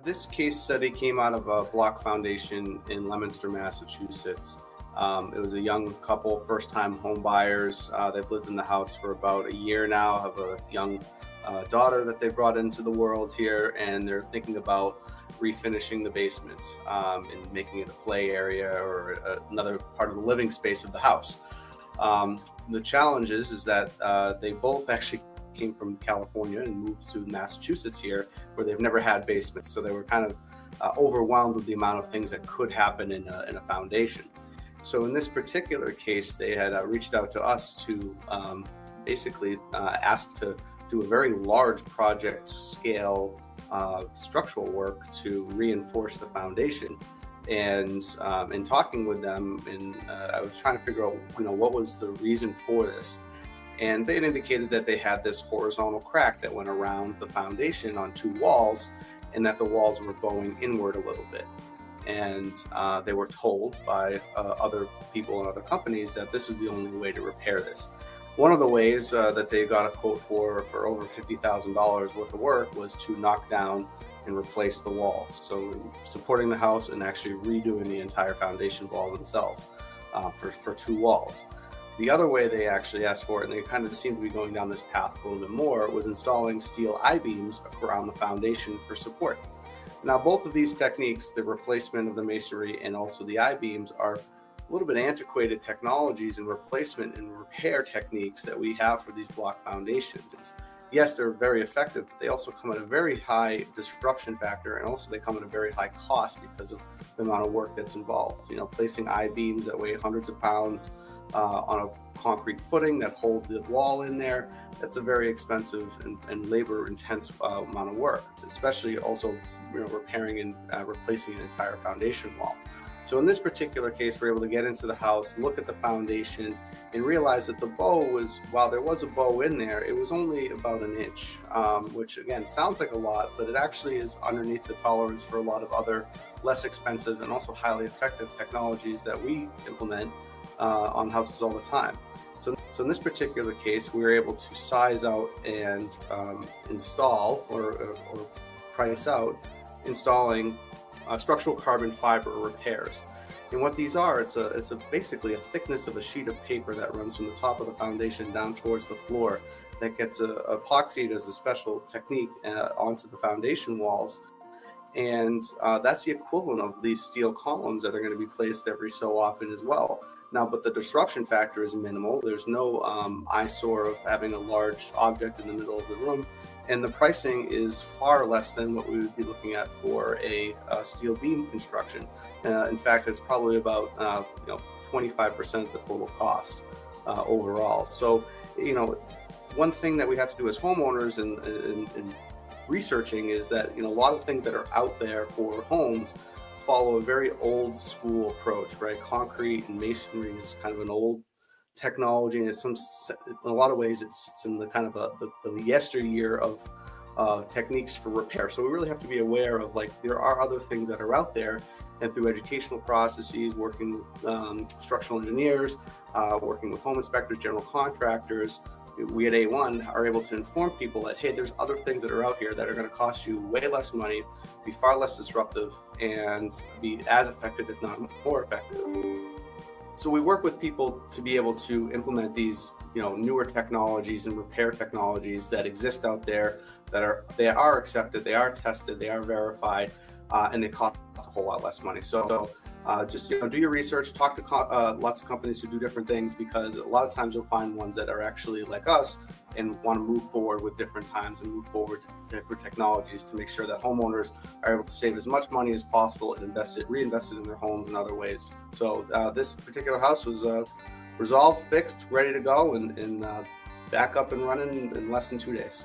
This case study came out of a block foundation in Leominster, Massachusetts. It was a young couple, first-time home buyers. They've lived in the house for about a year now, have a young daughter that they brought into the world here, and they're thinking about refinishing the basement and making it a play area or another part of the living space of the house. The challenge is that they both actually came from California and moved to Massachusetts here, where they've never had basements. So they were kind of overwhelmed with the amount of things that could happen in a foundation. So in this particular case, they had reached out to us to basically ask to do a very large project scale structural work to reinforce the foundation. And in talking with them, I was trying to figure out, what was the reason for this. And they had indicated that they had this horizontal crack that went around the foundation on two walls, and that the walls were bowing inward a little bit. And they were told by other people and other companies that this was the only way to repair this. One of the ways that they got a quote for over $50,000 worth of work was to knock down and replace the walls. So supporting the house and actually redoing the entire foundation wall themselves for two walls. The other way they actually asked for it, and they kind of seemed to be going down this path a little bit more, was installing steel I-beams around the foundation for support. Now, both of these techniques, the replacement of the masonry and also the I-beams, are a little bit antiquated technologies and replacement and repair techniques that we have for these block foundations. Yes, they're very effective, but they also come at a very high disruption factor, and also they come at a very high cost because of the amount of work that's involved. Placing I-beams that weigh hundreds of pounds on a concrete footing that hold the wall in there, that's a very expensive and labor-intense amount of work, especially also repairing and replacing an entire foundation wall. So in this particular case, we're able to get into the house, look at the foundation, and realize that the bow was, while there was a bow in there, it was only about an inch, which again sounds like a lot, but it actually is underneath the tolerance for a lot of other less expensive and also highly effective technologies that we implement on houses all the time. So in this particular case, we were able to size out and install or price out installing structural carbon fiber repairs. And what these are, it's basically a thickness of a sheet of paper that runs from the top of the foundation down towards the floor that gets epoxied as a special technique onto the foundation walls. And that's the equivalent of these steel columns that are going to be placed every so often as well. Now, but the disruption factor is minimal. There's no eyesore of having a large object in the middle of the room. And the pricing is far less than what we would be looking at for a steel beam construction. In fact, it's probably about 25% of the total cost overall. So, one thing that we have to do as homeowners and researching is that a lot of things that are out there for homes follow a very old school approach, right? Concrete and masonry is kind of an old technology, and in a lot of ways it sits in the kind of the yesteryear of techniques for repair. So we really have to be aware of, there are other things that are out there, and through educational processes, working with structural engineers, working with home inspectors, general contractors, we at A1 are able to inform people that, hey, there's other things that are out here that are going to cost you way less money, be far less disruptive, and be as effective, if not more effective. So we work with people to be able to implement these, newer technologies and repair technologies that exist out there, they are accepted, they are tested, they are verified, and they cost a whole lot less money. So just do your research, talk to lots of companies who do different things, because a lot of times you'll find ones that are actually like us and want to move forward with different times and move forward to different technologies to make sure that homeowners are able to save as much money as possible and reinvest it in their homes in other ways. So this particular house was resolved, fixed, ready to go, and back up and running in less than 2 days.